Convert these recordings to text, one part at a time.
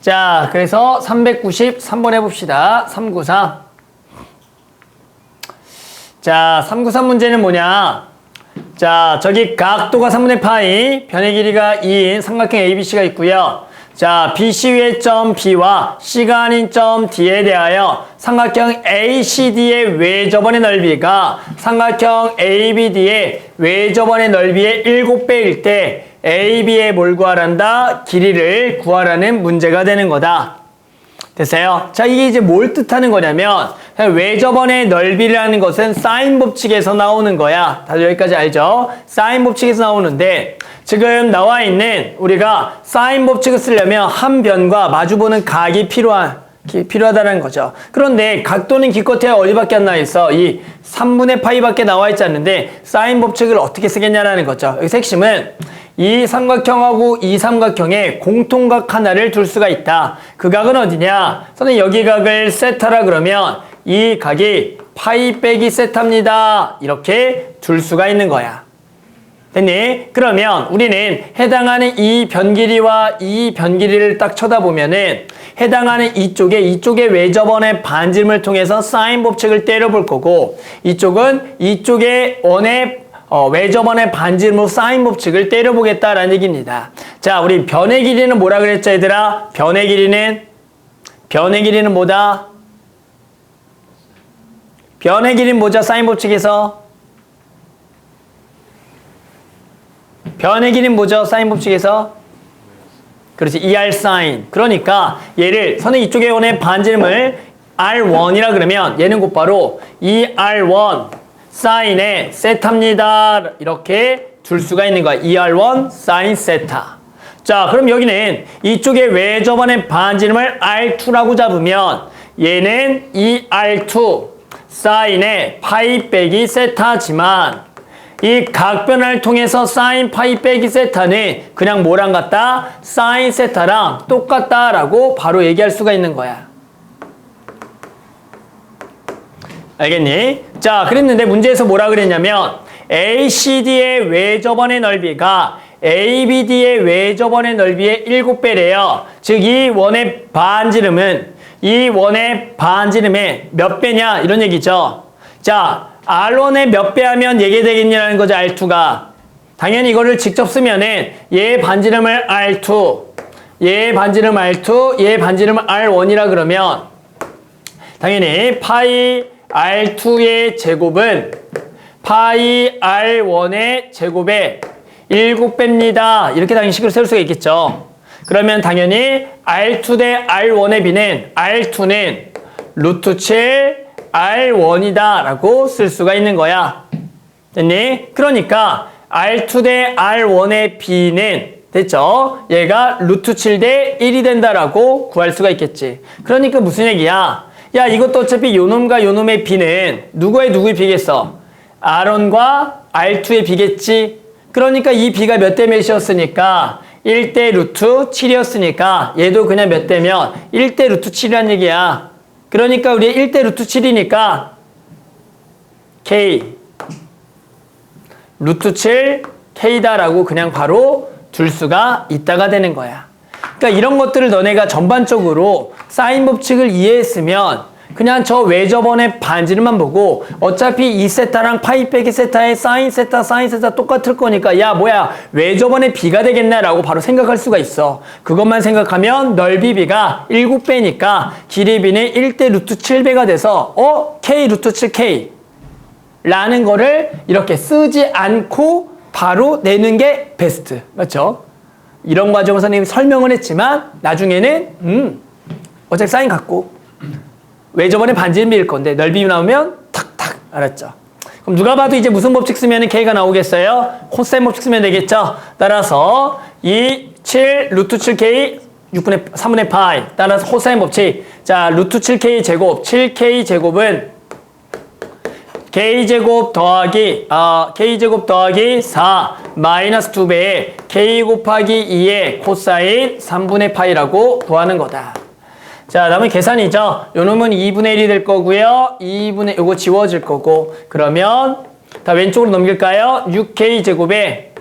자, 그래서 393번 해봅시다. 393. 자, 393 문제는 뭐냐? 자, 저기 각도가 3분의 파이, 변의 길이가 2인 삼각형 ABC가 있고요. 자, BC 위의 점 B와 C가 아닌 점 D에 대하여 삼각형 ACD의 외접원의 넓이가 삼각형 ABD의 외접원의 넓이의 7배일 때 AB의 뭘 구하란다? 길이를 구하라는 문제가 되는 거다. 됐어요? 자, 이게 이제 뭘 뜻하는 거냐면 외접원의 넓이라는 것은 사인 법칙에서 나오는 거야. 다들 여기까지 알죠? 사인 법칙에서 나오는데 지금 나와 있는 우리가 사인 법칙을 쓰려면 한 변과 마주보는 각이 필요하다는 거죠. 그런데 각도는 기껏해야 어디밖에 안 나와 있어? 이 3분의 파이밖에 나와 있지 않는데 사인 법칙을 어떻게 쓰겠냐라는 거죠. 여기서 핵심은 이 삼각형하고 이 삼각형에 공통각 하나를 둘 수가 있다. 그 각은 어디냐? 저는 여기 각을 세타라 그러면 이 각이 파이 빼기 세타입니다. 이렇게 둘 수가 있는 거야. 됐니? 그러면 우리는 해당하는 이 변길이와 이 변길이를 딱 쳐다보면은 해당하는 이쪽의 외접원의 반지름을 통해서 사인 법칙을 때려볼 거고 이쪽은 이쪽의 원의 외접원의 반지름으로 사인 법칙을 때려보겠다라는 얘기입니다. 자, 우리 변의 길이는 뭐라 그랬죠, 얘들아? 변의 길이는 뭐다? 변의 길이는 뭐죠, 사인 법칙에서? 변의 길이는 뭐죠, 사인 법칙에서? 그렇지, ER 사인. 그러니까 얘를 선의 이쪽의 원의 반지름을 R1이라 그러면 얘는 곧바로 ER1 사인의 세타입니다. 이렇게 둘 수가 있는 거야. ER1 사인 세타. 자, 그럼 여기는 이쪽의 외접원의 반지름을 R2라고 잡으면 얘는 ER2 사인의 파이 빼기 세타지만 이 각변을 통해서 사인 파이 빼기 세타는 그냥 뭐랑 같다? 사인 세타랑 똑같다라고 바로 얘기할 수가 있는 거야. 알겠니? 자, 그랬는데 문제에서 뭐라 그랬냐면 ACD의 외접원의 넓이가 ABD의 외접원의 넓이의 7배래요. 즉 이 원의 반지름의 몇 배냐? 이런 얘기죠. 자, R1의 몇 배 하면 얘기 되겠냐는 거죠, R2가. 당연히 이거를 직접 쓰면은 얘 반지름을 R2, 얘 반지름 R2, 얘 반지름 R1이라 그러면 당연히 파이 R2의 제곱은 파이 R1의 제곱의 7배입니다. 이렇게 당연히 식으로 세울 수가 있겠죠. 그러면 당연히 R2 대 R1의 비는 R2는 루트 7 R1이다 라고 쓸 수가 있는 거야. 됐니? 그러니까 R2 대 R1의 비는 됐죠? 얘가 루트 7 대 1이 된다라고 구할 수가 있겠지. 그러니까 무슨 얘기야? 야, 이것도 어차피 요놈과 요놈의 비는 누구의 비겠어? R1과 R2의 비겠지? 그러니까 이 비가 몇 대 몇이었으니까 1대 루트 7이었으니까 얘도 그냥 몇 대면 1대 루트 7이란 얘기야. 그러니까 우리 1대 루트 7이니까 K 루트 7 K다라고 그냥 바로 둘 수가 있다가 되는 거야. 그러니까 이런 것들을 너네가 전반적으로 사인 법칙을 이해했으면 그냥 저 외접원의 반지름만 보고 어차피 이 세타랑 파이 빼기 세타의 사인 세타 똑같을 거니까 야 뭐야 외접원의 비가 되겠나라고 바로 생각할 수가 있어. 그것만 생각하면 넓이 비가 7배니까 길이 비는 1대 루트 7배가 돼서 K 루트 7K 라는 거를 이렇게 쓰지 않고 바로 내는 게 베스트. 맞죠? 이런 과정을 선생님이 설명을 했지만 나중에는 어차피 사인 같고 외접원의 반지름일 건데 넓이 나오면 탁탁 알았죠? 그럼 누가 봐도 이제 무슨 법칙 쓰면 K가 나오겠어요? 코사인 법칙 쓰면 되겠죠? 따라서 7 루트 7K 3분의 파이 따라서 코사인 법칙. 자, 루트 7K 제곱 7K 제곱은 K제곱 더하기 K제곱 더하기 4 마이너스 2배에 K 곱하기 2의 코사인 3분의 파이라고 구하는 거다. 자, 다음은 계산이죠. 요 놈은 2분의 1이 될 거고요. 요거 지워질 거고. 그러면 다 왼쪽으로 넘길까요? 6K 제곱에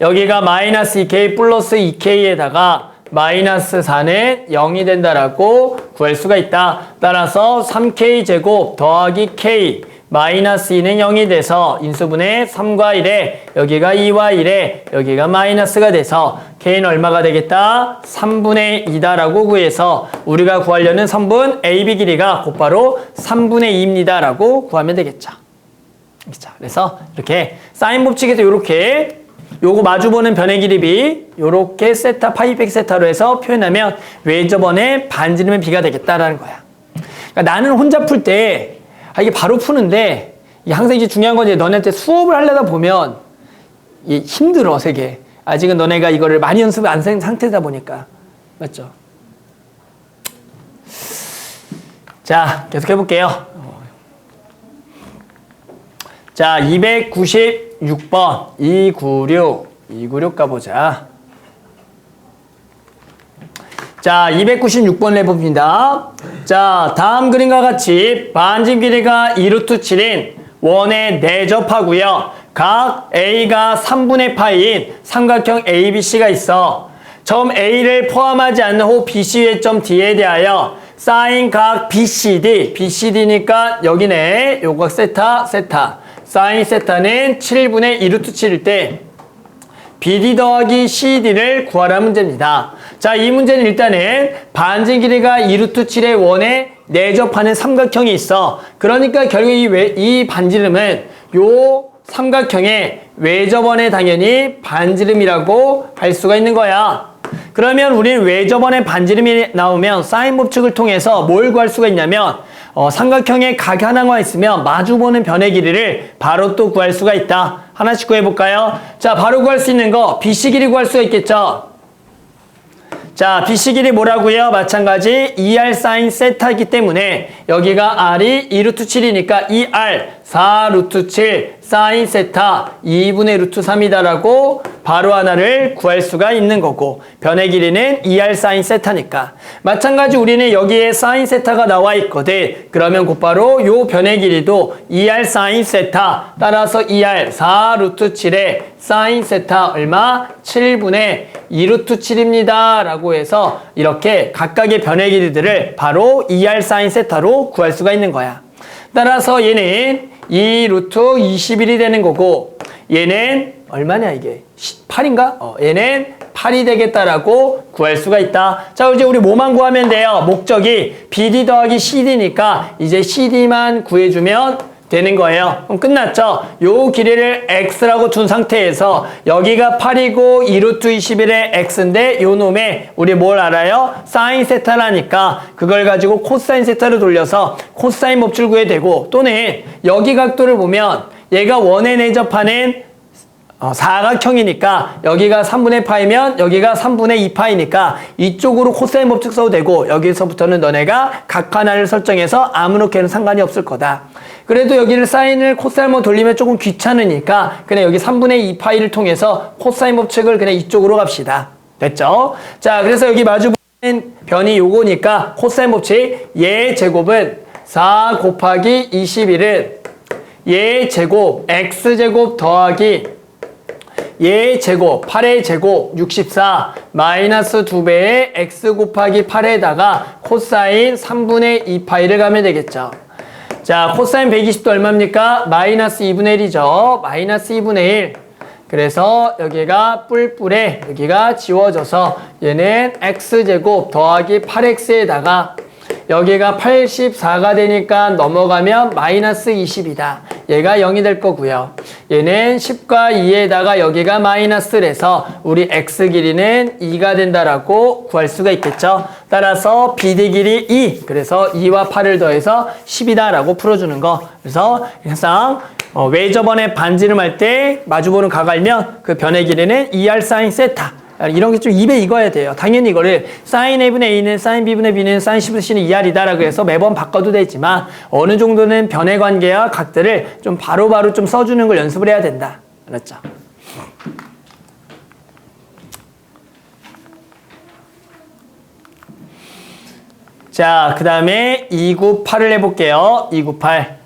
여기가 마이너스 2K 플러스 2K에다가 마이너스 4는 0이 된다라고 구할 수가 있다. 따라서 3K제곱 더하기 K 마이너스 2는 0이 돼서 인수분해 3과 1에 여기가 2와 1에 여기가 마이너스가 돼서 K는 얼마가 되겠다? 3분의 2다라고 구해서 우리가 구하려는 선분 AB 길이가 곧바로 3분의 2입니다 라고 구하면 되겠죠. 자, 그래서 이렇게 사인 법칙에서 이렇게 요거 마주보는 변의 길이 B 요렇게 세타 파이백 세타로 해서 표현하면 외접원의 반지름의 B가 되겠다라는 거야. 그러니까 나는 혼자 풀 때 이게 바로 푸는데 이게 항상 이제 중요한 건 이제 너네한테 수업을 하려다 보면 이게 힘들어 되게. 아직은 너네가 이거를 많이 연습을 안 한 상태다 보니까. 맞죠? 자, 계속 해볼게요. 자, 296번 296 가보자. 자, 296번 해봅니다. 자, 다음 그림과 같이 반지 길이가 2루트 7인 원에 내접하고요. 각 A가 3분의 파인 삼각형 ABC가 있어. 점 A를 포함하지 않는 호 BC의 점 D에 대하여 사인 각 BCD, BCD니까 여기네. 요거 세타, 세타. 사인 세타는 7분의 2루트 7일 때 BD 더하기 CD를 구하라 문제입니다. 자, 이 문제는 일단은 반지 길이가 2루트 7의 원에 내접하는 삼각형이 있어. 그러니까 결국 이 반지름은 요 삼각형의 외접원에 당연히 반지름이라고 할 수가 있는 거야. 그러면 우리는 외접원의 반지름이 나오면 사인 법칙을 통해서 뭘 구할 수가 있냐면 삼각형의 각이 하나가 있으면 마주보는 변의 길이를 바로 또 구할 수가 있다. 하나씩 구해볼까요? 자, 바로 구할 수 있는 거 BC 길이 구할 수가 있겠죠. 자, BC 길이 뭐라고요? 마찬가지 2R 사인 세타이기 때문에 여기가 R이 2루트 7이니까 2R 4루트 7 사인 세타 2분의 루트 3이다라고 바로 하나를 구할 수가 있는 거고 변의 길이는 2R 사인 세타니까 마찬가지 우리는 여기에 사인 세타가 나와 있거든. 그러면 곧바로 요 변의 길이도 2R 사인 세타 따라서 2R 4루트 7에 사인 세타 얼마? 7분의 2루트 7입니다 라고 해서 이렇게 각각의 변의 길이들을 바로 2R 사인 세타로 구할 수가 있는 거야. 따라서 얘는 2루트 21이 되는 거고 얘는 얼마냐 이게 8인가? 얘는 8이 되겠다라고 구할 수가 있다. 자, 이제 우리 뭐만 구하면 돼요? 목적이 BD 더하기 CD니까 이제 CD만 구해주면 되는 거예요. 그럼 끝났죠? 요 길이를 x라고 둔 상태에서 여기가 8이고 2루트 21의 x인데 요 놈에 우리 뭘 알아요? 사인 세타라니까 그걸 가지고 코사인 세타를 돌려서 코사인 법칙을 구해야 되고 또는 여기 각도를 보면 얘가 원에 내접하는 사각형이니까 여기가 3분의 파이면 여기가 3분의 2파이니까 이쪽으로 코사인 법칙 써도 되고 여기서부터는 너네가 각 하나를 설정해서 아무렇게는 상관이 없을 거다. 그래도 여기를 사인을 코사인으로 돌리면 조금 귀찮으니까 그냥 여기 3분의 2파이를 통해서 코사인 법칙을 그냥 이쪽으로 갑시다. 됐죠? 자, 그래서 여기 마주보는 변이 요거니까 코사인 법칙 얘 제곱은 4 곱하기 21은 얘 제곱 x제곱 더하기 얘 제곱 8의 제곱 64 마이너스 2배의 x 곱하기 8에다가 코사인 3분의 2파이를 가면 되겠죠. 자, 코사인 120도 얼마입니까? 마이너스 2분의 1이죠. 마이너스 2분의 1. 그래서 여기가 뿔뿔에 여기가 지워져서 얘는 x제곱 더하기 8x에다가 여기가 84가 되니까 넘어가면 마이너스 20이다. 얘가 0이 될 거고요. 얘는 10과 2에다가 여기가 마이너스래서 우리 x 길이는 2가 된다라고 구할 수가 있겠죠. 따라서 BD 길이 2. 그래서 2와 8을 더해서 10이다라고 풀어주는 거. 그래서 항상 외접원의 반지름 할 때 마주보는 각 알면 그 변의 길이는 2R 사인 세타. 이런 게 좀 입에 익어야 돼요. 당연히 이거를 사인 A분의 A는 사인 B분의 B는 사인 C분의 C는 2R이다라고 해서 매번 바꿔도 되지만 어느 정도는 변의 관계와 각들을 좀 바로바로 좀 써주는 걸 연습을 해야 된다. 알았죠? 자, 그 다음에 298을 해볼게요. 298.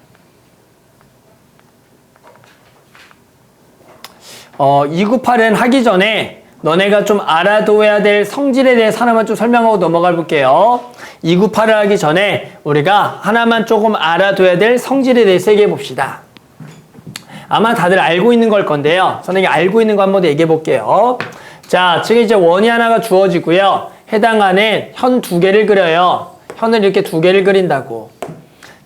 298은 하기 전에 너네가 좀 알아둬야 될 성질에 대해서 하나만 좀 설명하고 넘어가 볼게요. 298을 하기 전에 우리가 하나만 조금 알아둬야 될 성질에 대해서 얘기해 봅시다. 아마 다들 알고 있는 걸 건데요. 선생님이 알고 있는 거 한번 얘기해 볼게요. 자, 지금 이제 원이 하나가 주어지고요. 해당하는 현 두 개를 그려요. 현을 이렇게 두 개를 그린다고.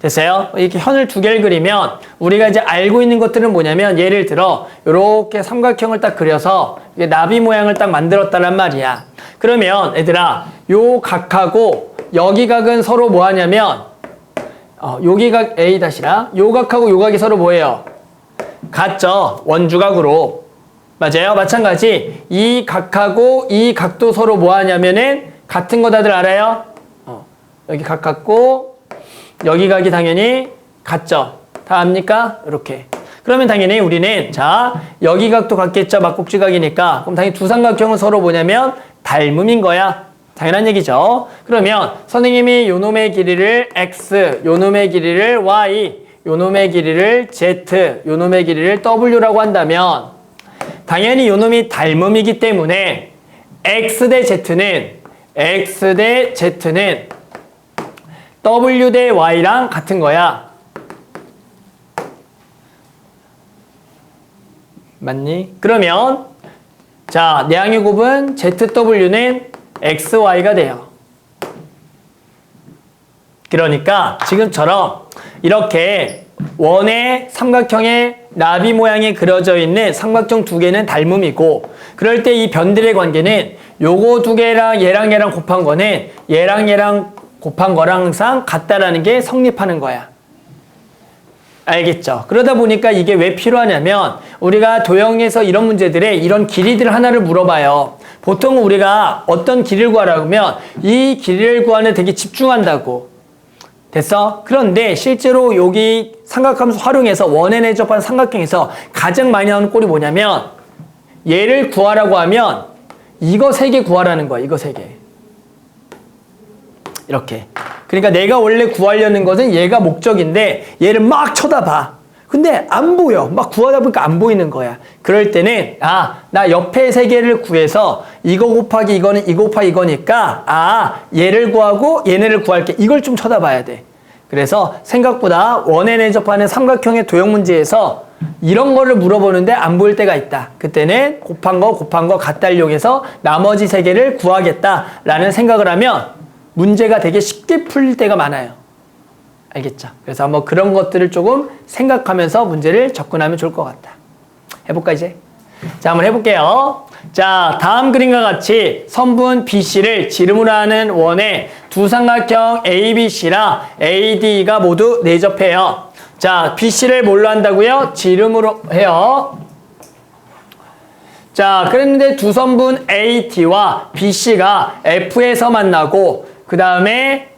됐어요? 이렇게 현을 두 개를 그리면 우리가 이제 알고 있는 것들은 뭐냐면 예를 들어 이렇게 삼각형을 딱 그려서 나비 모양을 딱 만들었다란 말이야. 그러면 얘들아 요 각하고 여기 각은 서로 뭐 하냐면 여기 각 A 다시라 요 각하고 요 각이 서로 뭐예요? 같죠? 원주각으로. 맞아요? 마찬가지 이 각하고 이 각도 서로 뭐 하냐면은 같은 거 다들 알아요? 여기 각 같고 여기 각이 당연히 같죠? 다 압니까? 이렇게. 그러면 당연히 우리는 자 여기 각도 같겠죠? 막국지각이니까. 그럼 당연히 두 삼각형은 서로 뭐냐면 닮음인 거야. 당연한 얘기죠. 그러면 선생님이 요놈의 길이를 x, 요놈의 길이를 y, 요놈의 길이를 z, 요놈의 길이를 w라고 한다면 당연히 요놈이 닮음이기 때문에 x 대 z는 w 대 y랑 같은 거야. 맞니? 그러면 자, 내항의 곱은 ZW는 XY가 돼요. 그러니까 지금처럼 이렇게 원의 삼각형의 나비 모양이 그려져 있는 삼각형 두 개는 닮음이고 그럴 때 이 변들의 관계는 요거 두 개랑 얘랑 곱한 거는 얘랑 곱한 거랑 항상 같다라는 게 성립하는 거야. 알겠죠? 그러다 보니까 이게 왜 필요하냐면 우리가 도형에서 이런 문제들에 이런 길이들 하나를 물어봐요. 보통 우리가 어떤 길이를 구하라고 하면 이 길이를 구하는 데 되게 집중한다고. 됐어? 그런데 실제로 여기 삼각함수 활용해서 원에 내접한 삼각형에서 가장 많이 나오는 꼴이 뭐냐면 얘를 구하라고 하면 이거 세 개 구하라는 거야. 이거 세 개. 이렇게. 그러니까 내가 원래 구하려는 것은 얘가 목적인데 얘를 막 쳐다봐. 근데 안 보여. 막 구하다 보니까 안 보이는 거야. 그럴 때는 나 옆에 세 개를 구해서 이거 곱하기 이거는 이거 곱하기 이거니까 얘를 구하고 얘네를 구할게. 이걸 좀 쳐다봐야 돼. 그래서 생각보다 원에 내접하는 삼각형의 도형 문제에서 이런 거를 물어보는데 안 보일 때가 있다. 그때는 곱한 거 같다를 이용해서 나머지 세 개를 구하겠다라는 생각을 하면 문제가 되게 쉽게 풀릴 때가 많아요. 알겠죠? 그래서 한번 그런 것들을 조금 생각하면서 문제를 접근하면 좋을 것 같다. 해볼까 이제? 자, 한번 해볼게요. 자, 다음 그림과 같이 선분 BC를 지름으로 하는 원의 두 삼각형 ABC랑 AD가 모두 내접해요. 자, BC를 뭘로 한다고요? 지름으로 해요. 자, 그랬는데 두 선분 AD와 BC가 F에서 만나고 그 다음에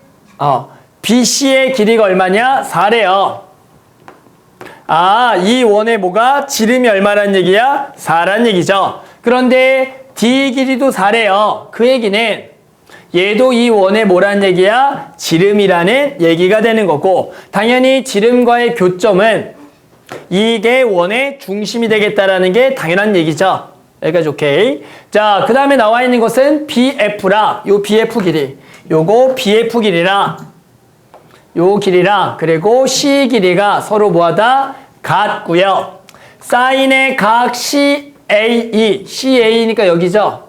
BC의 길이가 얼마냐? 4래요. 이 원의 뭐가? 지름이 얼마란 얘기야? 4란 얘기죠. 그런데 D 길이도 4래요. 그 얘기는 얘도 이 원의 뭐란 얘기야? 지름이라는 얘기가 되는 거고 당연히 지름과의 교점은 이게 원의 중심이 되겠다라는 게 당연한 얘기죠. 여기까지 오케이. 자, 그 다음에 나와 있는 것은 BF라. 요 BF 길이. 요거 BF 길이랑 요 길이랑 그리고 C 길이가 서로 뭐하다? 같고요. 사인의 각 CAE. CA니까 여기죠.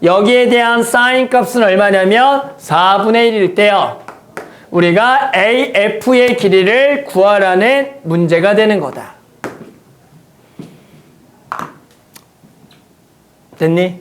여기에 대한 사인 값은 얼마냐면 4분의 1일 때요. 우리가 AF의 길이를 구하라는 문제가 되는 거다. 됐니?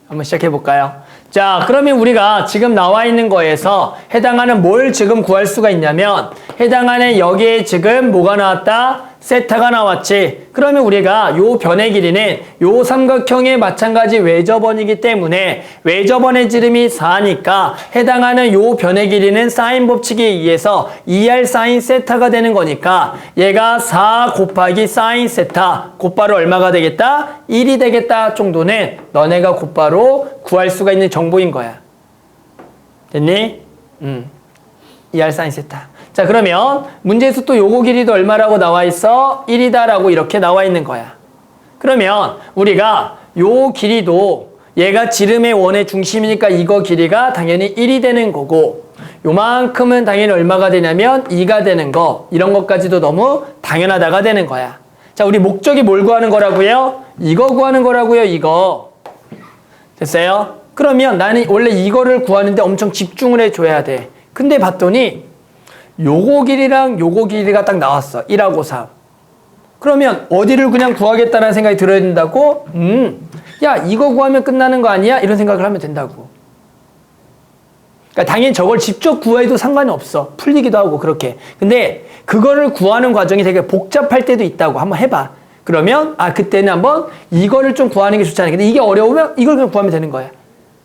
한번 시작해 볼까요? 자, 그러면 우리가 지금 나와 있는 거에서 해당하는 뭘 지금 구할 수가 있냐면 해당하는 여기에 지금 뭐가 나왔다? 세타가 나왔지. 그러면 우리가 요 변의 길이는 요 삼각형의 마찬가지 외접원이기 때문에 외접원의 지름이 4니까 해당하는 요 변의 길이는 사인 법칙에 의해서 2R 사인 세타가 되는 거니까 얘가 4 곱하기 사인 세타 곧바로 얼마가 되겠다? 1이 되겠다 정도는 너네가 곧바로 구할 수가 있는 정보인 거야. 됐니? 2R 사인 세타. 자, 그러면 문제에서 또 요거 길이도 얼마라고 나와 있어? 1이다라고 이렇게 나와 있는 거야. 그러면 우리가 요 길이도 얘가 지름의 원의 중심이니까 이거 길이가 당연히 1이 되는 거고 요만큼은 당연히 얼마가 되냐면 2가 되는 거 이런 것까지도 너무 당연하다가 되는 거야. 자, 우리 목적이 뭘 구하는 거라고요? 이거 구하는 거라고요. 이거. 됐어요? 그러면 나는 원래 이거를 구하는데 엄청 집중을 해줘야 돼. 근데 봤더니 요거 길이랑 요거 길이가 딱 나왔어. 1하고 3. 그러면 어디를 그냥 구하겠다는 생각이 들어야 된다고? 야, 이거 구하면 끝나는 거 아니야? 이런 생각을 하면 된다고. 그러니까 당연히 저걸 직접 구해도 상관이 없어. 풀리기도 하고 그렇게. 근데 그거를 구하는 과정이 되게 복잡할 때도 있다고. 한번 해봐. 그러면 그때는 한번 이거를 좀 구하는 게 좋잖아. 근데 이게 어려우면 이걸 그냥 구하면 되는 거야.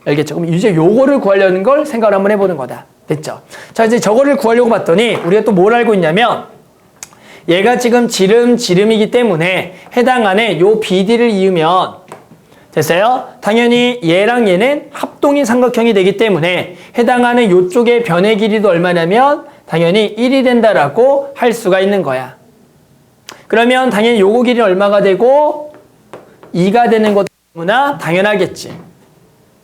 알겠죠? 그럼 이제 요거를 구하려는 걸 생각을 한번 해보는 거다. 됐죠? 자, 이제 저거를 구하려고 봤더니 우리가 또 뭘 알고 있냐면 얘가 지금 지름이기 때문에 해당하는 요 BD를 이으면 됐어요? 당연히 얘랑 얘는 합동인 삼각형이 되기 때문에 해당하는 요쪽의 변의 길이도 얼마냐면 당연히 1이 된다라고 할 수가 있는 거야. 그러면 당연히 요거 길이는 얼마가 되고 2가 되는 것도 너무나 당연하겠지.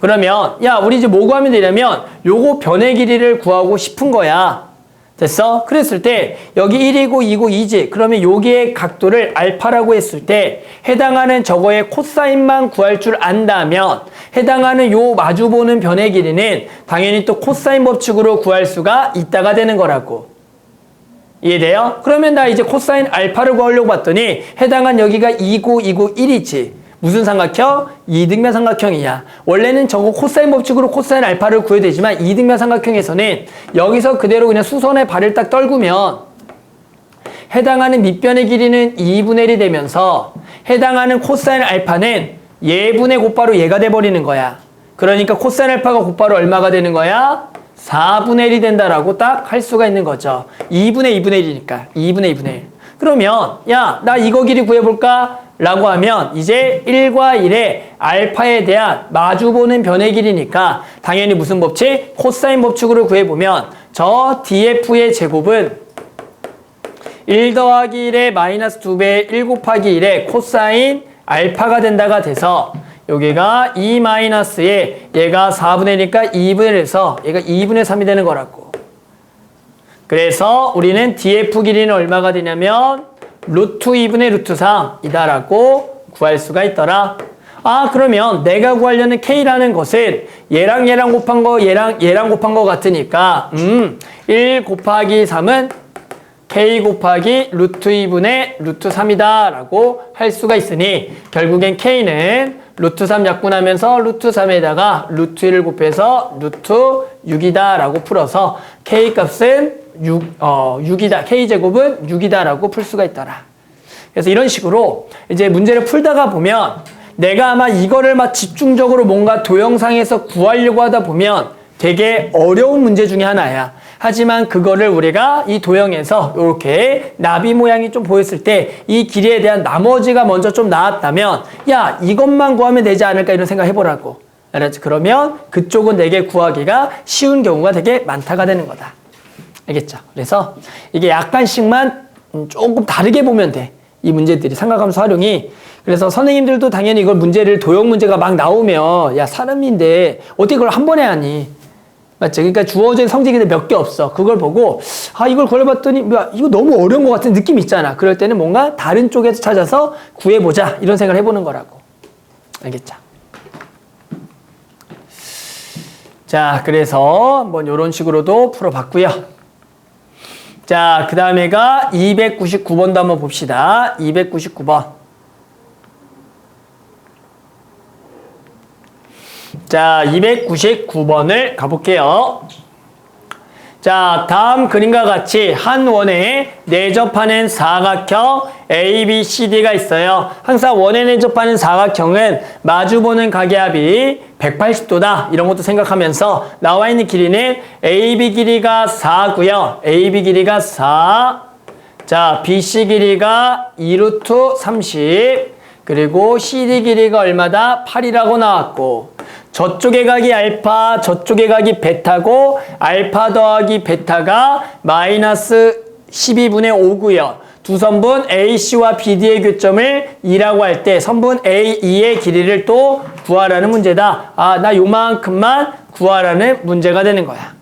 그러면 야, 우리 이제 뭐 구하면 되냐면 요거 변의 길이를 구하고 싶은 거야. 됐어? 그랬을 때 여기 1이고 2고 2지. 그러면 여기의 각도를 알파라고 했을 때 해당하는 저거의 코사인만 구할 줄 안다면 해당하는 요 마주보는 변의 길이는 당연히 또 코사인 법칙으로 구할 수가 있다가 되는 거라고. 이해돼요? 그러면 나 이제 코사인 알파를 구하려고 봤더니 해당한 여기가 2고 2고 1이지. 무슨 삼각형? 이등변 삼각형이야. 원래는 저거 코사인 법칙으로 코사인 알파를 구해야 되지만 이등변 삼각형에서는 여기서 그대로 그냥 수선에 발을 딱 떨구면 해당하는 밑변의 길이는 2분의 1이 되면서 해당하는 코사인 알파는 얘분의 곧바로 얘가 돼버리는 거야. 그러니까 코사인 알파가 곧바로 얼마가 되는 거야? 4분의 1이 된다라고 딱 할 수가 있는 거죠. 2분의 2분의 1이니까 2분의 2분의 1. 그러면 야, 나 이거 길이 구해볼까? 라고 하면 이제 1과 1의 알파에 대한 마주보는 변의 길이니까 당연히 무슨 법칙? 코사인 법칙으로 구해보면 저 DF의 제곱은 1 더하기 1의 마이너스 2배의 1 곱하기 1의 코사인 알파가 된다가 돼서 여기가 2 마이너스에 얘가 4분의 1이니까 2분의 1에서 얘가 2분의 3이 되는 거라고. 그래서 우리는 DF 길이는 얼마가 되냐면 루트 2분의 루트 3이다라고 구할 수가 있더라. 그러면 내가 구하려는 K라는 것은 얘랑 곱한 거, 얘랑 곱한 거 같으니까 1 곱하기 3은 K 곱하기 루트 2분의 루트 3이다 라고 할 수가 있으니 결국엔 K는 루트 3 약분하면서 루트 3에다가 루트 1을 곱해서 루트 6이다 라고 풀어서 K 값은 6이다. K제곱은 6이다 라고 풀 수가 있더라. 그래서 이런 식으로 이제 문제를 풀다가 보면 내가 아마 이거를 막 집중적으로 뭔가 도형상에서 구하려고 하다 보면 되게 어려운 문제 중에 하나야. 하지만 그거를 우리가 이 도형에서 이렇게 나비 모양이 좀 보였을 때 이 길이에 대한 나머지가 먼저 좀 나왔다면 야, 이것만 구하면 되지 않을까 이런 생각 해보라고. 알았지? 그러면 그쪽은 내게 구하기가 쉬운 경우가 되게 많다가 되는 거다. 알겠죠? 그래서 이게 약간씩만 조금 다르게 보면 돼. 이 문제들이 삼각함수 활용이. 그래서 선생님들도 당연히 이걸 문제를 도형 문제가 막 나오면 야, 사람인데 어떻게 그걸 한 번에 하니? 맞죠? 그러니까 주어진 성질이 몇 개 없어. 그걸 보고 이걸 구해봤더니 야, 이거 너무 어려운 것 같은 느낌 있잖아. 그럴 때는 뭔가 다른 쪽에서 찾아서 구해보자 이런 생각을 해보는 거라고. 알겠죠? 자, 그래서 뭐 이런 식으로도 풀어봤고요. 자, 그 다음에가 299번도 한번 봅시다. 299번. 자, 299번을 가볼게요. 자, 다음 그림과 같이 한 원에 내접하는 사각형 ABCD가 있어요. 항상 원에 내접하는 사각형은 마주보는 가계합이 180도다. 이런 것도 생각하면서 나와 있는 길이는 AB 길이가 4고요. AB 길이가 4. 자, BC 길이가 2루트 30. 그리고 CD 길이가 얼마다? 8이라고 나왔고 저쪽의 각이 알파, 저쪽의 각이 베타고 알파 더하기 베타가 마이너스 12분의 5고요. 두 선분 AC와 BD의 교점을 2라고 할 때 선분 AE의 길이를 또 구하라는 문제다. 아, 나 요만큼만 구하라는 문제가 되는 거야.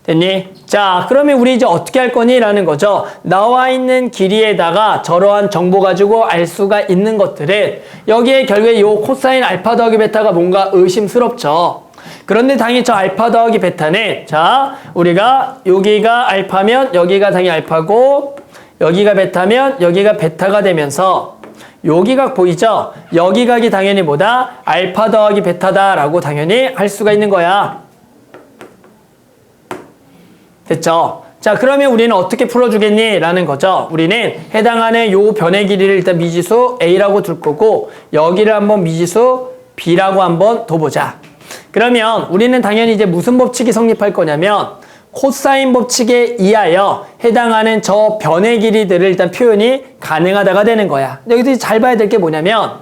됐니? 자, 그러면 우리 이제 어떻게 할 거니? 라는 거죠. 나와 있는 길이에다가 저러한 정보 가지고 알 수가 있는 것들은 여기에 결국에 요 코사인 알파 더하기 베타가 뭔가 의심스럽죠. 그런데 당연히 저 알파 더하기 베타는 자, 우리가 여기가 알파면 여기가 당연히 알파고 여기가 베타면 여기가 베타가 되면서 여기 각 보이죠? 여기 각이 당연히 뭐다? 알파 더하기 베타다라고 당연히 할 수가 있는 거야. 됐죠? 자, 그러면 우리는 어떻게 풀어주겠니? 라는 거죠. 우리는 해당하는 요 변의 길이를 일단 미지수 A라고 둘 거고 여기를 한번 미지수 B라고 한번 둬보자. 그러면 우리는 당연히 이제 무슨 법칙이 성립할 거냐면 코사인 법칙에 의하여 해당하는 저 변의 길이들을 일단 표현이 가능하다가 되는 거야. 여기서 잘 봐야 될 게 뭐냐면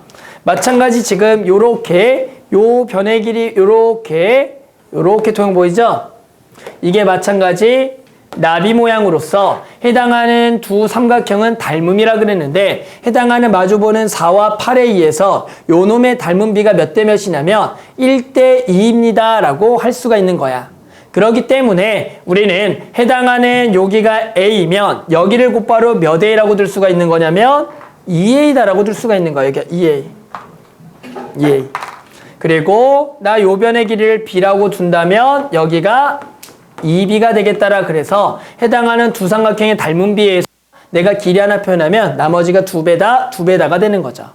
마찬가지 지금 요렇게 요 변의 길이 요렇게 도형 보이죠? 이게 마찬가지 나비 모양으로서 해당하는 두 삼각형은 닮음이라 그랬는데 해당하는 마주보는 4와 8에 의해서 요 놈의 닮은 비가 몇 대 몇이냐면 1대 2입니다 라고 할 수가 있는 거야. 그렇기 때문에 우리는 해당하는 여기가 A이면 여기를 곧바로 몇 A라고 둘 수가 있는 거냐면 2A다라고 둘 수가 있는 거야. 여기가 2A. 그리고 나 요 변의 길이를 B라고 둔다면 여기가 2B가 되겠다라 그래서 해당하는 두 삼각형의 닮은 비에서 내가 길이 하나 표현하면 나머지가 두 배다가 되는 거죠.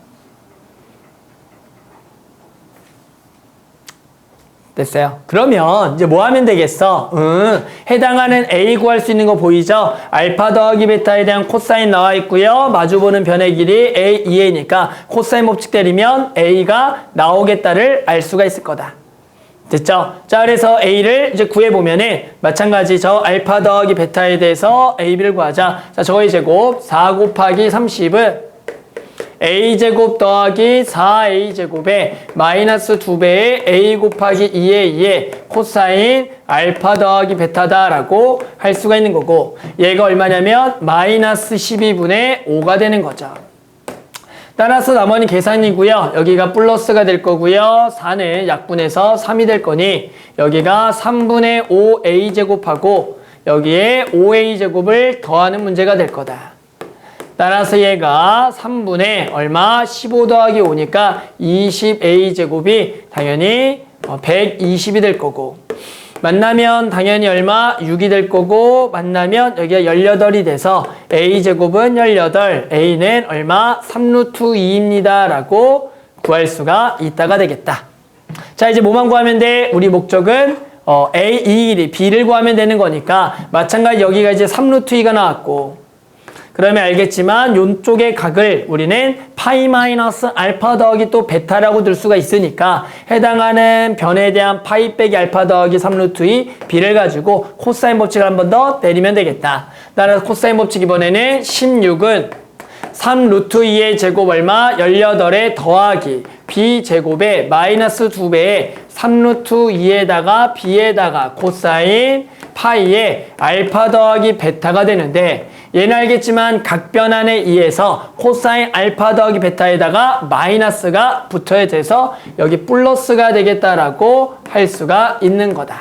됐어요? 그러면 이제 뭐 하면 되겠어? 해당하는 A 구할 수 있는 거 보이죠? 알파 더하기 베타에 대한 코사인 나와 있고요. 마주보는 변의 길이 A, 2A니까 코사인 법칙 때리면 A가 나오겠다를 알 수가 있을 거다. 됐죠? 자, 그래서 A를 이제 구해보면은 마찬가지 저 알파 더하기 베타에 대해서 AB를 구하자. 자, 저거의 제곱 4 곱하기 30은 A제곱 더하기 4A제곱에 마이너스 2배의 A 곱하기 2의 2의 코사인 알파 더하기 베타다라고 할 수가 있는 거고 얘가 얼마냐면 마이너스 12분의 5가 되는 거죠. 따라서 나머지 계산이고요. 여기가 플러스가 될 거고요. 4는 약분해서 3이 될 거니 여기가 3분의 5A제곱하고 여기에 5A제곱을 더하는 문제가 될 거다. 따라서 얘가 3분의 얼마? 15 더하기 5니까 20A제곱이 당연히 120이 될 거고 만나면 당연히 얼마? 6이 될 거고 만나면 여기가 18이 돼서 A제곱은 18, A는 얼마? 3루트 2입니다 라고 구할 수가 있다가 되겠다. 자, 이제 뭐만 구하면 돼? 우리 목적은 A, E, B를 구하면 되는 거니까 마찬가지 여기가 이제 3루트 2가 나왔고 그러면 알겠지만 요쪽의 각을 우리는 파이 마이너스 알파 더하기 또 베타라고 들 수가 있으니까 해당하는 변에 대한 파이 빼기 알파 더하기 3루트 2 B를 가지고 코사인 법칙을 한 번 더 내리면 되겠다. 따라서 코사인 법칙 이번에는 16은 3루트 2의 제곱 얼마? 18에 더하기 B제곱에 마이너스 2배에 3루트 2에다가 B에다가 코사인 파이에 알파 더하기 베타가 되는데 얘는 알겠지만 각변환에 의해서 코사인 알파 더하기 베타에다가 마이너스가 붙어야 돼서 여기 플러스가 되겠다라고 할 수가 있는 거다.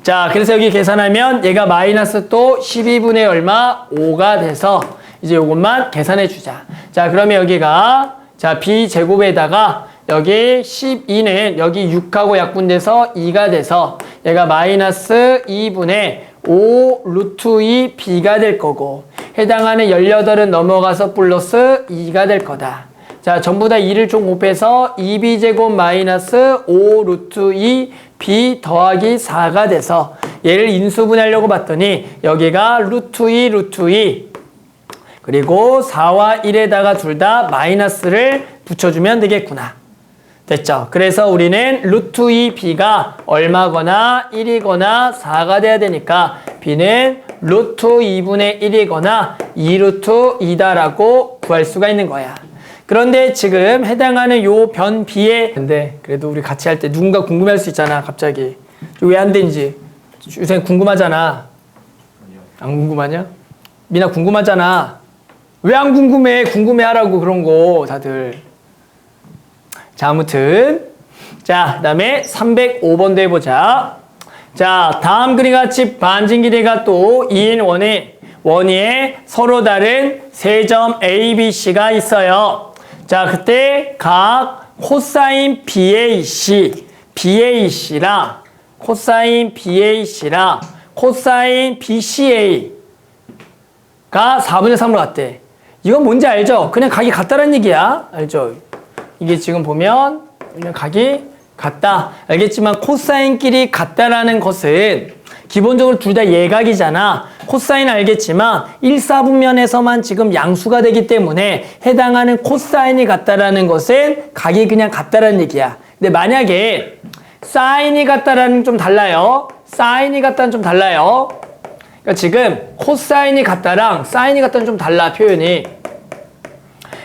자, 그래서 여기 계산하면 얘가 마이너스 또 12분의 얼마? 5가 돼서 이제 요것만 계산해 주자. 자, 그러면 여기가 자 B제곱에다가 여기 12는 여기 6하고 약분돼서 2가 돼서 얘가 마이너스 2분의 5 루트 2 B가 될 거고 해당하는 18은 넘어가서 플러스 2가 될 거다. 자, 전부 다 2를 총 곱해서 2B제곱 마이너스 5 루트 2 B 더하기 4가 돼서 얘를 인수분해하려고 봤더니 여기가 루트 2 루트 2 그리고 4와 1에다가 둘 다 마이너스를 붙여주면 되겠구나. 됐죠? 그래서 우리는 루트 2B가 얼마거나 1이거나 4가 돼야 되니까 B는 루트 2분의 1이거나 2루트 2다라고 구할 수가 있는 거야. 그런데 지금 해당하는 요 변 B에 근데 그래도 우리 같이 할 때 누군가 궁금해할 수 있잖아. 갑자기 왜 안 되는지 요새 궁금하잖아. 안 궁금하냐? 미나 궁금하잖아. 왜 안 궁금해? 궁금해하라고 그런 거 다들. 자, 아무튼 자, 그 다음에 305번도 해보자. 자, 다음 그림 같이 반진 길이가 또 2인 원위에 서로 다른 세 점 A, B, C가 있어요. 자, 그때 각 코사인 BAC랑 코사인 BAC랑 코사인 BCA가 4분의 3으로 같대. 이건 뭔지 알죠? 그냥 각이 같다는 얘기야. 알죠? 이게 지금 보면 그냥 각이 같다. 알겠지만 코사인끼리 같다라는 것은 기본적으로 둘 다 예각이잖아. 코사인 알겠지만 1, 4분면에서만 지금 양수가 되기 때문에 해당하는 코사인이 같다라는 것은 각이 그냥 같다라는 얘기야. 근데 만약에 사인이 같다라는 좀 달라요. 사인이 같다는 좀 달라요. 그러니까 지금 코사인이 같다랑 사인이 같다는 좀 달라, 표현이.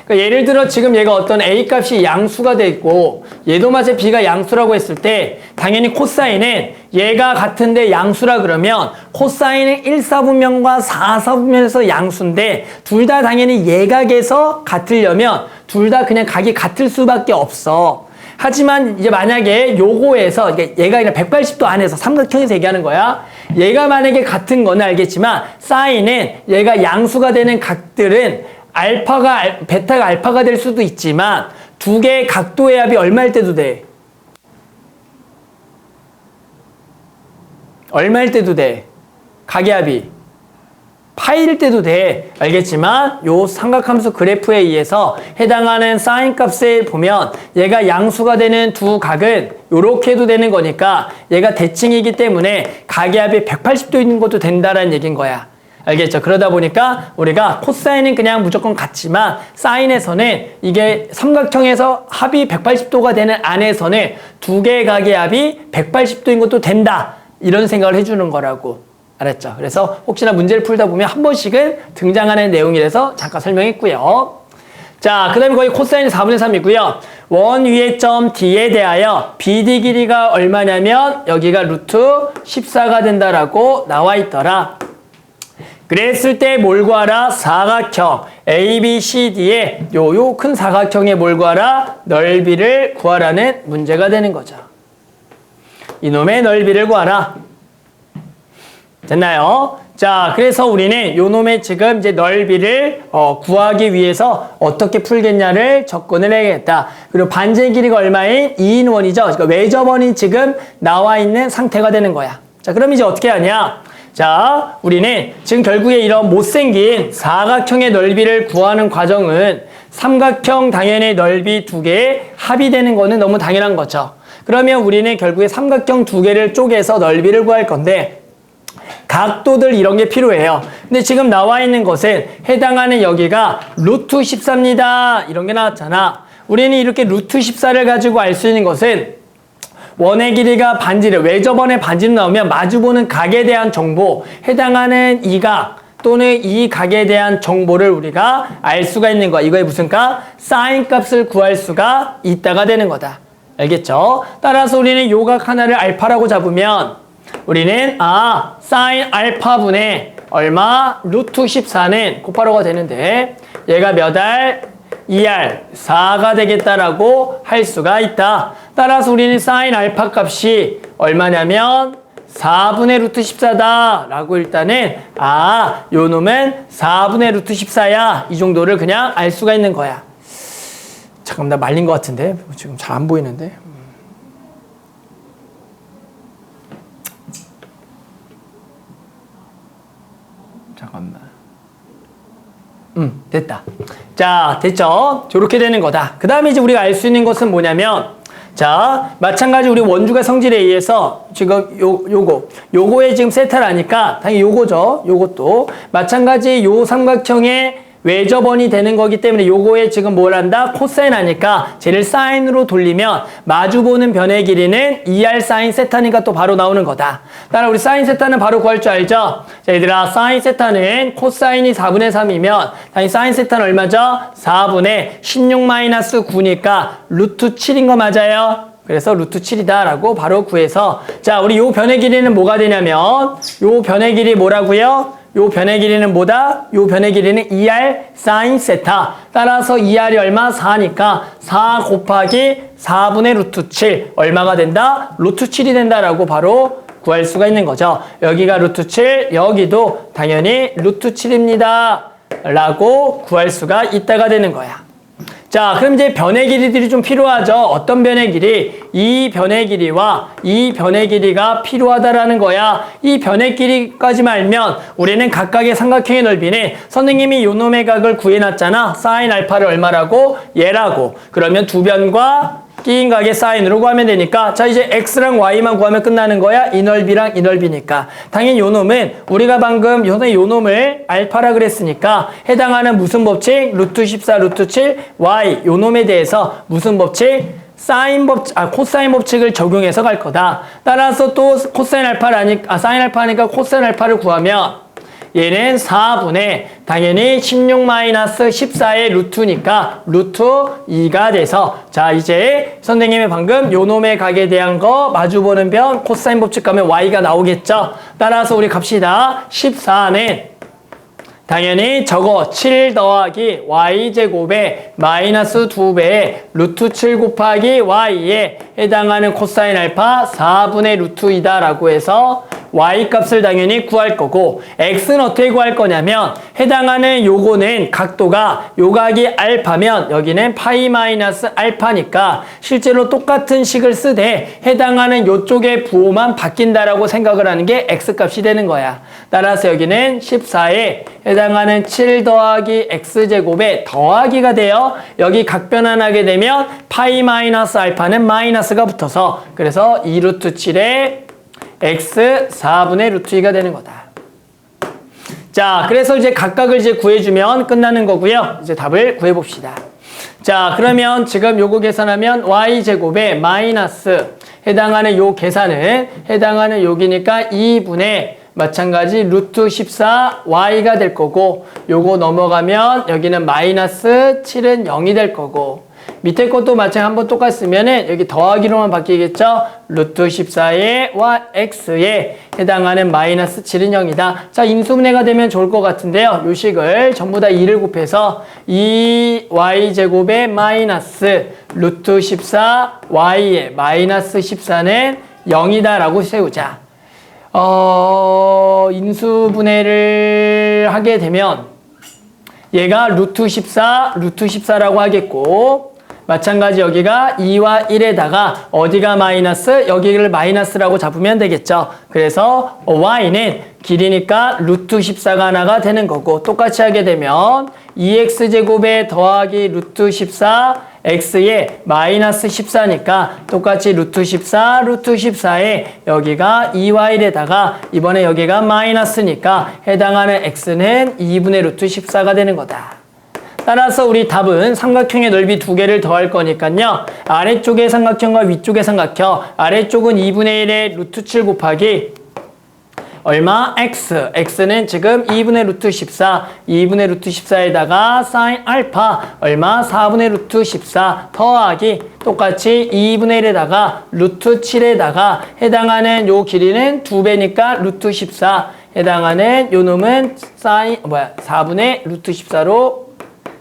그러니까 예를 들어 지금 얘가 어떤 A 값이 양수가 돼 있고 얘도 마찬가지 B가 양수라고 했을 때 당연히 코사인은 얘가 같은데 양수라 그러면 코사인은 1, 4분면과 4, 4분면에서 양수인데 둘 다 당연히 예각에서 같으려면 둘 다 그냥 각이 같을 수밖에 없어. 하지만 이제 만약에 요거에서 얘가 그냥 180도 안에서 삼각형에서 얘기하는 거야. 얘가 만약에 같은 거는 알겠지만 사인은 얘가 양수가 되는 각들은 베타가 알파가 될 수도 있지만 두 개의 각도의 합이 얼마일 때도 돼? 얼마일 때도 돼? 각의 합이 파일 때도 돼. 알겠지만 요 삼각함수 그래프에 의해서 해당하는 사인 값을 보면 얘가 양수가 되는 두 각은 요렇게 해도 되는 거니까 얘가 대칭이기 때문에 각의 합이 180도 있는 것도 된다라는 얘기인 거야. 알겠죠? 그러다 보니까 우리가 코사인은 그냥 무조건 같지만 사인에서는 이게 삼각형에서 합이 180도가 되는 안에서는 두 개의 각의 합이 180도인 것도 된다. 이런 생각을 해주는 거라고. 알았죠? 그래서 혹시나 문제를 풀다 보면 한 번씩은 등장하는 내용이라서 잠깐 설명했고요. 자, 그 다음에 거의 코사인이 4분의 3이고요. 원 위의 점 D에 대하여 BD 길이가 얼마냐면 여기가 루트 14가 된다라고 나와 있더라. 그랬을 때 뭘 구하라? 사각형 ABCD의 요 큰 사각형의 뭘 구하라? 넓이를 구하라는 문제가 되는 거죠. 이놈의 넓이를 구하라. 됐나요? 자, 그래서 우리는 요놈의 지금 이제 넓이를 구하기 위해서 어떻게 풀겠냐를 접근을 해야겠다. 그리고 반지의 길이가 얼마인? 2인원이죠. 그러니까 외접원이 지금 나와 있는 상태가 되는 거야. 자, 그럼 이제 어떻게 하냐? 자, 우리는 지금 결국에 이런 못생긴 사각형의 넓이를 구하는 과정은 삼각형 당연히 넓이 두 개의 합이 되는 거는 너무 당연한 거죠. 그러면 우리는 결국에 삼각형 두 개를 쪼개서 넓이를 구할 건데 각도들 이런 게 필요해요. 근데 지금 나와 있는 것은 해당하는 여기가 루트 14입니다. 이런 게 나왔잖아. 우리는 이렇게 루트 14를 가지고 알 수 있는 것은 원의 길이가 반지를 외접원의 반지로 나오면 마주보는 각에 대한 정보, 해당하는 이 각 또는 이 각에 대한 정보를 우리가 알 수가 있는 거야. 이거의 무슨 값? 사인 값을 구할 수가 있다가 되는 거다. 알겠죠? 따라서 우리는 요 각 하나를 알파라고 잡으면 우리는 사인 알파분의 얼마? 루트 14는 곱하로가 되는데 얘가 몇 알? 2R 4가 되겠다라고 할 수가 있다. 따라서 우리는 사인 알파 값이 얼마냐면 4분의 루트 14다 라고 일단은 요 놈은 4분의 루트 14야 이 정도를 그냥 알 수가 있는 거야. 잠깐 나 말린 것 같은데 지금 잘 안 보이는데. 잠깐만. 됐다. 자, 됐죠? 저렇게 되는 거다. 그 다음에 이제 우리가 알 수 있는 것은 뭐냐면, 자, 마찬가지 우리 원주가 성질에 의해서 지금 요거에 지금 세타라니까, 당연히 요거죠. 요것도. 마찬가지 요 삼각형의 외접원이 되는 거기 때문에 요거에 지금 뭘 한다? 코사인 하니까 쟤를 사인으로 돌리면 마주보는 변의 길이는 2R 사인 세타니까 또 바로 나오는 거다. 따라 우리 사인 세타는 바로 구할 줄 알죠? 자, 얘들아, 사인 세타는 코사인이 4분의 3이면 당연히 사인 세타는 얼마죠? 4분의 16-9니까 루트 7인 거 맞아요? 그래서 루트 7이다 라고 바로 구해서 자, 우리 요 변의 길이는 뭐가 되냐면 요 변의 길이 뭐라고요? 요 변의 길이는 뭐다? 요 변의 길이는 2r sin 세타. 따라서 2r이 얼마? 4니까 4 곱하기 4분의 루트 7 얼마가 된다? 루트 7이 된다라고 바로 구할 수가 있는 거죠. 여기가 루트 7, 여기도 당연히 루트 7입니다. 라고 구할 수가 있다가 되는 거야. 자, 그럼 이제 변의 길이들이 좀 필요하죠. 어떤 변의 길이? 이 변의 길이와 이 변의 길이가 필요하다라는 거야. 이 변의 길이까지만 알면 우리는 각각의 삼각형의 넓이는 선생님이 요 놈의 각을 구해놨잖아. 사인 알파를 얼마라고? 얘라고. 그러면 두 변과 끼인 각의 사인으로 구하면 되니까 자 이제 x랑 y만 구하면 끝나는 거야. 이 넓이랑 이 넓이니까 당연히 요 놈은 우리가 방금 요 놈을 알파라 그랬으니까 해당하는 무슨 법칙? 루트 14 루트 7 y 요 놈에 대해서 무슨 법칙? 코사인 법칙을 적용해서 갈 거다. 따라서 또 코사인 알파라니까 사인 알파니까 코사인 알파를 구하면 얘는 4분의 당연히 16-14의 루트니까 루트 2가 돼서 자 이제 선생님이 방금 요 놈의 각에 대한 거 마주보는 변 코사인 법칙 가면 y가 나오겠죠. 따라서 우리 갑시다. 14는 당연히 저거 7 더하기 y제곱에 마이너스 2배의 루트 7 곱하기 y에 해당하는 코사인 알파 4분의 루트 2다 라고 해서 y 값을 당연히 구할 거고 x는 어떻게 구할 거냐면 해당하는 요거는 각도가 요 각이 알파면 여기는 파이 마이너스 알파니까 실제로 똑같은 식을 쓰되 해당하는 요쪽의 부호만 바뀐다라고 생각을 하는 게 x 값이 되는 거야. 따라서 여기는 14에 해당하는 7 더하기 x제곱에 더하기가 돼요. 여기 각 변환하게 되면 파이 마이너스 알파는 마이너스가 붙어서 그래서 2 루트 7에 x 4분의 루트 2가 되는 거다. 자, 그래서 이제 각각을 이제 구해주면 끝나는 거고요. 이제 답을 구해봅시다. 자, 그러면 지금 요거 계산하면 y제곱에 마이너스 해당하는 요 계산은 해당하는 여기니까 2분의 마찬가지 루트 14 y가 될 거고 요거 넘어가면 여기는 마이너스 7은 0이 될 거고 밑에 것도 마찬가지 한번 똑같으면은 여기 더하기로만 바뀌겠죠? 루트 14의 x에 해당하는 마이너스 7은 0이다. 자, 인수분해가 되면 좋을 것 같은데요. 요 식을 전부 다 2를 곱해서 2y제곱에 마이너스 루트 14 y에 마이너스 14는 0이다 라고 세우자. 인수분해를 하게 되면 얘가 루트 14라고 하겠고 마찬가지 여기가 2와 1에다가 어디가 마이너스? 여기를 마이너스라고 잡으면 되겠죠. 그래서 y는 길이니까 루트 14가 하나가 되는 거고 똑같이 하게 되면 2x제곱에 더하기 루트 14 x에 마이너스 14니까 똑같이 루트 14 루트 14에 여기가 2와 1에다가 이번에 여기가 마이너스니까 해당하는 x는 2분의 루트 14가 되는 거다. 따라서 우리 답은 삼각형의 넓이 두 개를 더할 거니까요. 아래쪽의 삼각형과 위쪽의 삼각형 아래쪽은 2분의 1의 루트 7 곱하기 얼마? x는 지금 2분의 루트 14 2분의 루트 14에다가 사인 알파 얼마? 4분의 루트 14 더하기 똑같이 2분의 1에다가 루트 7에다가 해당하는 요 길이는 2배니까 루트 14 해당하는 요 놈은 4분의 루트 14로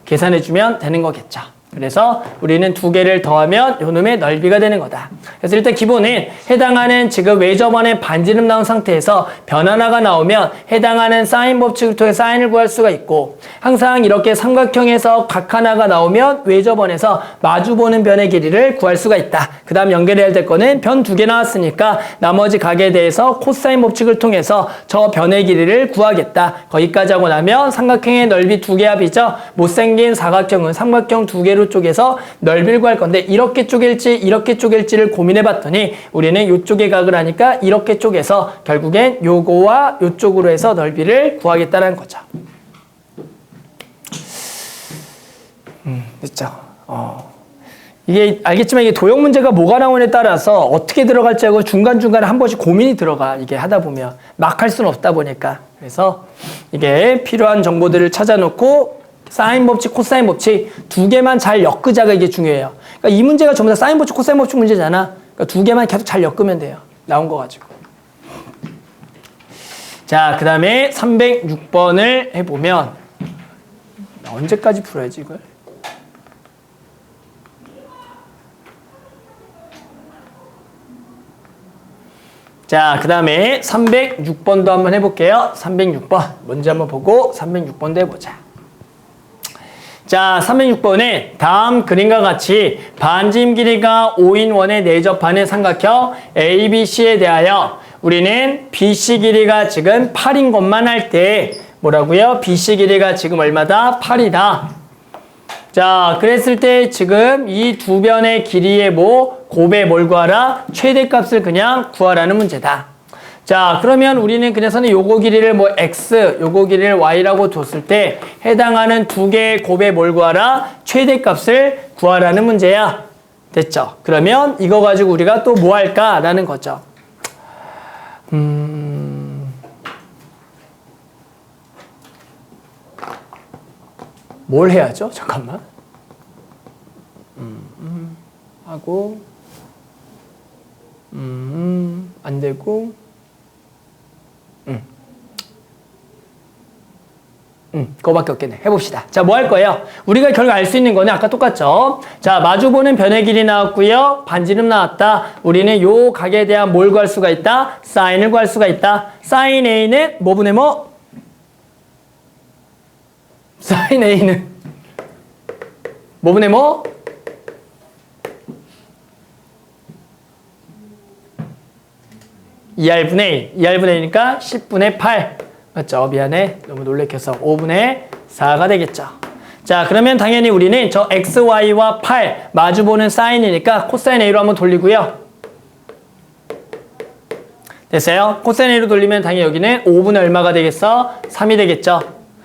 계산해주면 되는 거겠죠. 그래서 우리는 두 개를 더하면 요 놈의 넓이가 되는 거다. 그래서 일단 기본은 해당하는 지금 왜 저번에 반지름 나온 상태에서 변 하나가 나오면 해당하는 사인 법칙을 통해 사인을 구할 수가 있고 항상 이렇게 삼각형에서 각 하나가 나오면 왜 저번에서 마주보는 변의 길이를 구할 수가 있다. 그 다음 연결해야 될 거는 변 두 개 나왔으니까 나머지 각에 대해서 코사인 법칙을 통해서 저 변의 길이를 구하겠다. 거기까지 하고 나면 삼각형의 넓이 두 개 합이죠. 못생긴 사각형은 삼각형 두 개로 쪽에서 넓이를 구할 건데 이렇게 쪼갤지 이렇게 쪼갤지를 고민해 봤더니 우리는 이쪽에 각을 하니까 이렇게 쪼개서 결국엔 요거와 요쪽으로 해서 넓이를 구하겠다는 거죠. 됐죠? 이게 알겠지만 이게 도형 문제가 뭐가 나오냐에 따라서 어떻게 들어갈지 하고 중간중간에 한 번씩 고민이 들어가. 이게 하다 보면 막 할 수는 없다 보니까. 그래서 이게 필요한 정보들을 찾아놓고 사인 법칙, 코사인 법칙 두 개만 잘 엮으자가 이게 중요해요. 그러니까 이 문제가 전부 다 사인 법칙, 코사인 법칙 문제잖아. 그러니까 두 개만 계속 잘 엮으면 돼요. 나온 거 가지고. 자, 그 다음에 306번을 해보면 언제까지 풀어야지 이걸? 자, 그 다음에 306번도 한번 해볼게요. 306번 먼저 한번 보고 306번도 해보자. 자, 306번에 다음 그림과 같이 반지름 길이가 5인 원에 내접하는 삼각형 ABC에 대하여 우리는 BC 길이가 지금 8인 것만 할 때 뭐라고요? BC 길이가 지금 얼마다? 8이다. 자, 그랬을 때 지금 이 두 변의 길이의 곱에 뭘 구하라? 최대값을 그냥 구하라는 문제다. 자, 그러면 우리는 그래서는 요거 길이를 x, 요거 길이를 y라고 뒀을 때 해당하는 두 개의 곱에 뭘 구하라? 최대값을 구하라는 문제야. 됐죠? 그러면 이거 가지고 우리가 또 뭐 할까라는 거죠. 뭘 해야죠? 잠깐만. 하고 안 되고 그거밖에 없겠네. 해봅시다. 자, 뭐 할 거예요? 우리가 결국 알 수 있는 거는 아까 똑같죠? 자, 마주보는 변의 길이 나왔고요. 반지름 나왔다. 우리는 요 각에 대한 뭘 구할 수가 있다? 사인을 구할 수가 있다. 사인 A는 뭐분의 뭐? 사인 A는 뭐분의 뭐? ER분의 1. ER분의 1이니까 10분의 8. 맞죠? 미안해. 너무 놀래켜서 5분의 4가 되겠죠. 자, 그러면 당연히 우리는 저 XY와 8 마주보는 사인이니까 코사인 A로 한번 돌리고요. 됐어요? 코사인 A로 돌리면 당연히 여기는 5분의 얼마가 되겠어? 3이 되겠죠.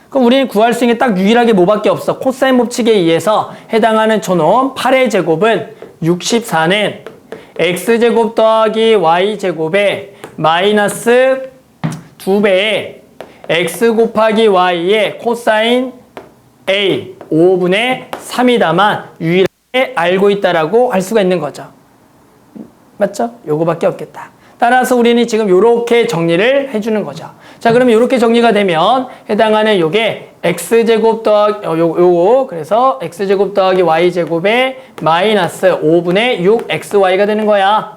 그럼 우리는 구할 수 있는 게 딱 유일하게 뭐밖에 없어. 코사인 법칙에 의해서 해당하는 저놈 8의 제곱은 64는 x제곱 더하기 y제곱에 마이너스 2배의 x 곱하기 y의 코사인 a 5분의 3이다만 유일하게 알고 있다라고 할 수가 있는 거죠. 맞죠? 요거밖에 없겠다. 따라서 우리는 지금 요렇게 정리를 해주는 거죠. 자, 그러면 요렇게 정리가 되면 해당하는 요게 x제곱 더하기 요거 그래서 x제곱 더하기 y제곱에 마이너스 5분의 6xy가 되는 거야.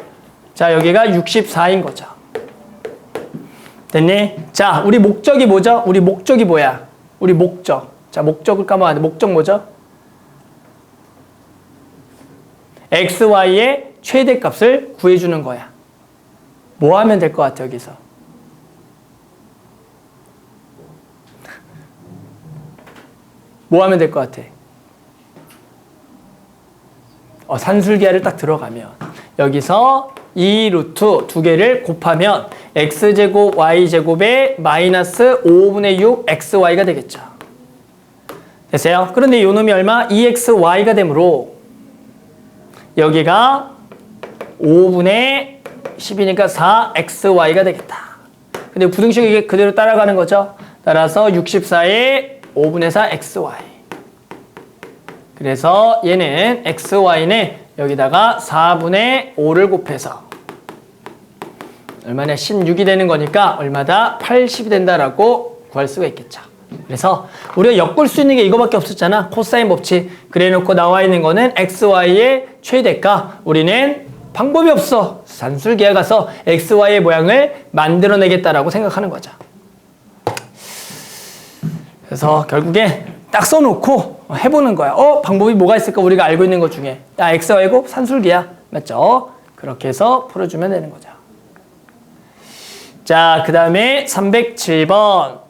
자, 여기가 64인 거죠. 됐니? 자, 우리 목적이 뭐죠? 우리 목적이 뭐야? 우리 목적. 자, 목적을 까먹었는데 목적 뭐죠? xy의 최대값을 구해주는 거야. 뭐 하면 될 것 같아, 여기서? 뭐 하면 될 것 같아? 산술기하를 딱 들어가면 여기서 이 루트 두 개를 곱하면 x제곱 y제곱에 마이너스 5분의 6 xy가 되겠죠. 됐어요? 그런데 요 놈이 얼마? 2xy가 되므로 여기가 5분의 10이니까 4xy가 되겠다. 근데 부등식 이게 그대로 따라가는 거죠. 따라서 64에 5분의 4 xy. 그래서 얘는 xy는 여기다가 4분의 5를 곱해서 얼마냐? 16이 되는 거니까 얼마다? 80이 된다라고 구할 수가 있겠죠. 그래서 우리가 엮을 수 있는 게 이거밖에 없었잖아. 코사인 법칙. 그래 놓고 나와 있는 거는 xy의 최대가. 우리는 방법이 없어. 산술기에 가서 xy의 모양을 만들어내겠다라고 생각하는 거죠. 그래서 결국에 딱 써놓고 해보는 거야. 방법이 뭐가 있을까? 우리가 알고 있는 것 중에. 야, xy고 산술기야. 맞죠? 그렇게 해서 풀어주면 되는 거죠. 자, 그 다음에 307번.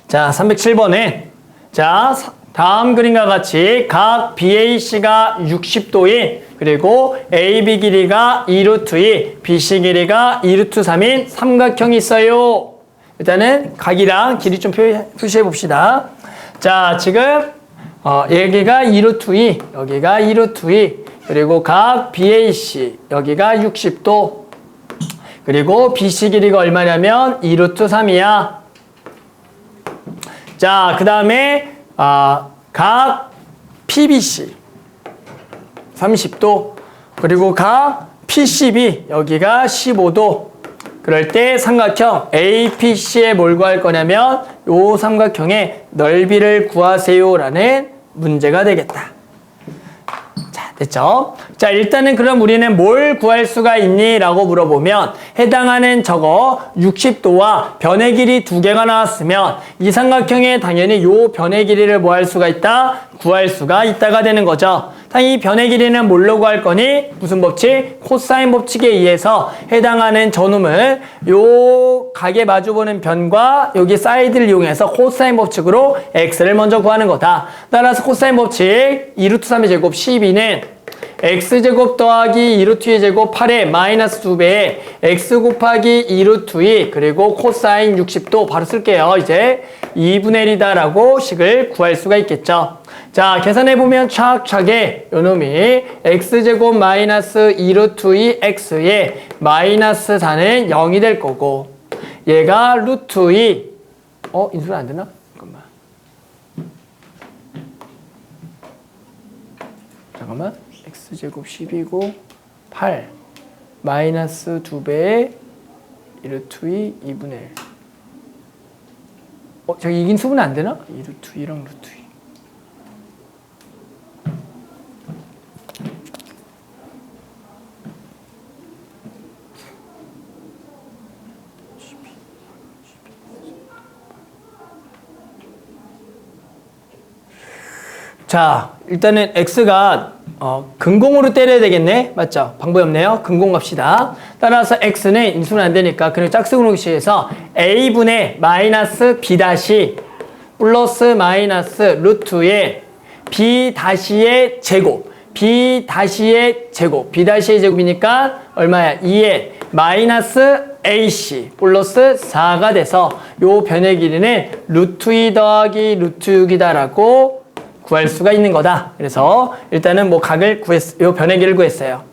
자, 307번에 자, 다음 그림과 같이 각 BAC가 60도인 그리고 AB 길이가 2루트 2, BC 길이가 2루트 3인 삼각형이 있어요. 일단은 각이랑 길이 좀 표시해 봅시다. 자, 지금 여기가 2루트 2, 여기가 2루트 2, 그리고 각 BAC 여기가 60도, 그리고 BC 길이가 얼마냐면 2루트 3이야. 자, 그 다음에 각 PBC 30도, 그리고 각 PCB 여기가 15도. 그럴 때 삼각형 APC에 뭘 구할 거냐면 요 삼각형의 넓이를 구하세요라는 문제가 되겠다. 자, 됐죠? 자, 일단은 그럼 우리는 뭘 구할 수가 있니? 라고 물어보면 해당하는 저거 60도와 변의 길이 두 개가 나왔으면 이 삼각형에 당연히 요 변의 길이를 뭐 할 수가 있다? 구할 수가 있다가 되는 거죠. 이 변의 길이는 뭘로 구할 거니? 무슨 법칙? 코사인 법칙에 의해서 해당하는 저놈을 요 각에 마주보는 변과 여기 사이드를 이용해서 코사인 법칙으로 x를 먼저 구하는 거다. 따라서 코사인 법칙 2루트 3의 제곱 12는 x제곱 더하기 2루트 2의 제곱 8에 마이너스 2배에 x 곱하기 2루트 2 그리고 코사인 60도 바로 쓸게요. 이제 2분의 1이다 라고 식을 구할 수가 있겠죠. 자, 계산해보면 차근차게 요놈이 x제곱 마이너스 2루트 2 x에 마이너스 4는 0이 될 거고 얘가 루트 2 인수는 안 되나? 잠깐만 x제곱 10이고 8 마이너스 2배에 2루트 2 2분의 1 저기 이긴 수분 안 되나? 2루트 2랑 루트 2 자, 일단은 x가 근공으로 때려야 되겠네. 맞죠? 방법이 없네요. 근공 갑시다. 따라서 x는 인수는 안 되니까 그냥 짝수근으로 시해서 a분의 마이너스 b 다시 플러스 마이너스 루트의 b 다시의 제곱 b 다시의 제곱 b 다시의 제곱이니까 얼마야? 2에 마이너스 ac 플러스 4가 돼서 요 변의 길이는 루트 2 더하기 루트 6이다 라고 구할 수가 있는 거다. 그래서 일단은 뭐 각을 요 변의 길이를 구했어요.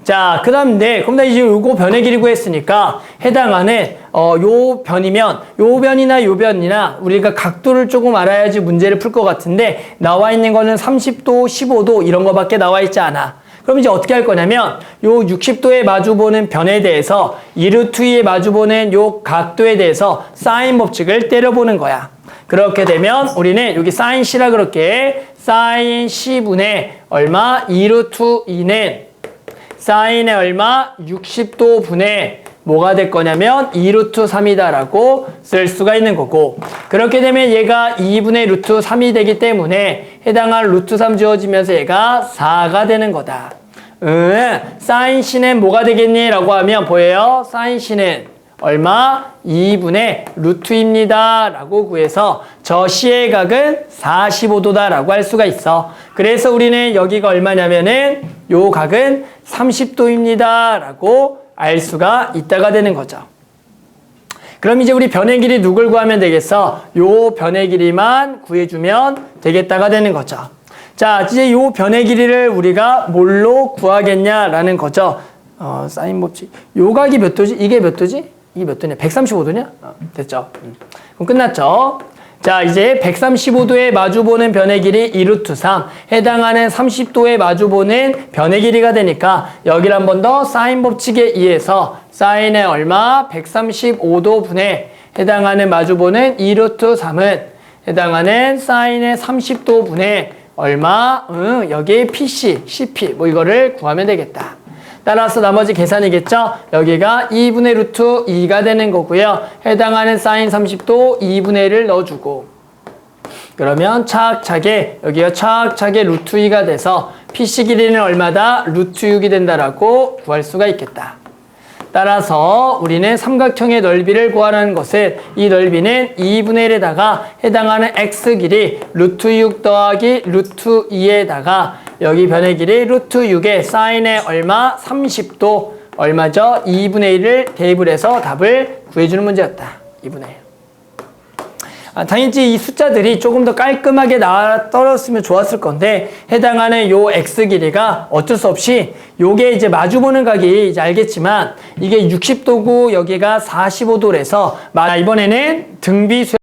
자, 그 다음 그럼 이제 요거 변의 길이 구했으니까 해당하는 요 변이면 요 변이나 요 변이나 우리가 각도를 조금 알아야지 문제를 풀 것 같은데 나와 있는 거는 30도, 15도 이런 거밖에 나와 있지 않아. 그럼 이제 어떻게 할 거냐면 요 60도에 마주보는 변에 대해서 2루트 2에 마주보는 요 각도에 대해서 사인 법칙을 때려보는 거야. 그렇게 되면 우리는 여기 사인 C라 그럴게. 사인 C분의 얼마? 2루트 2는 사인의 얼마? 60도 분의 뭐가 될 거냐면 2루트 3이다 라고 쓸 수가 있는 거고 그렇게 되면 얘가 2분의 루트 3이 되기 때문에 해당할 루트 3 지워지면서 얘가 4가 되는 거다. 사인 C는 뭐가 되겠니? 라고 하면 보여요? 사인 C는 얼마? 2분의 루트입니다 라고 구해서 저 C의 각은 45도다 라고 할 수가 있어. 그래서 우리는 여기가 얼마냐면은 요 각은 30도입니다 라고 알 수가 있다가 되는 거죠. 그럼 이제 우리 변의 길이 누굴 구하면 되겠어? 요 변의 길이만 구해주면 되겠다가 되는 거죠. 자, 이제 요 변의 길이를 우리가 뭘로 구하겠냐라는 거죠. 사인 법칙. 요 각이 몇 도지? 이게 몇 도지? 이게 몇 도냐? 135도냐? 됐죠? 그럼 끝났죠? 자, 이제 135도에 마주보는 변의 길이 2루트 3, 해당하는 30도에 마주보는 변의 길이가 되니까 여기를 한 번 더 사인 법칙에 의해서 사인의 얼마? 135도 분의 해당하는 마주보는 2루트 3은 해당하는 사인의 30도 분의 얼마? 여기에 PC, CP 뭐 이거를 구하면 되겠다. 따라서 나머지 계산이겠죠? 여기가 2분의 루트 2가 되는 거고요. 해당하는 사인 30도 2분의 1을 넣어주고 그러면 차근차게 여기가 차근차게 루트 2가 돼서 PC 길이는 얼마다? 루트 6이 된다라고 구할 수가 있겠다. 따라서 우리는 삼각형의 넓이를 구하라는 것은 이 넓이는 2분의 1에다가 해당하는 x 길이 루트 6 더하기 루트 2에다가 여기 변의 길이 루트 6에 사인의 얼마? 30도 얼마죠? 2분의 1을 대입을 해서 답을 구해주는 문제였다. 2분의 1. 당연히 이 숫자들이 조금 더 깔끔하게 떨어졌으면 좋았을 건데 해당하는 요 x 길이가 어쩔 수 없이 요게 이제 마주보는 각이 이제 알겠지만 이게 60도고 여기가 45도래서 이번에는 등비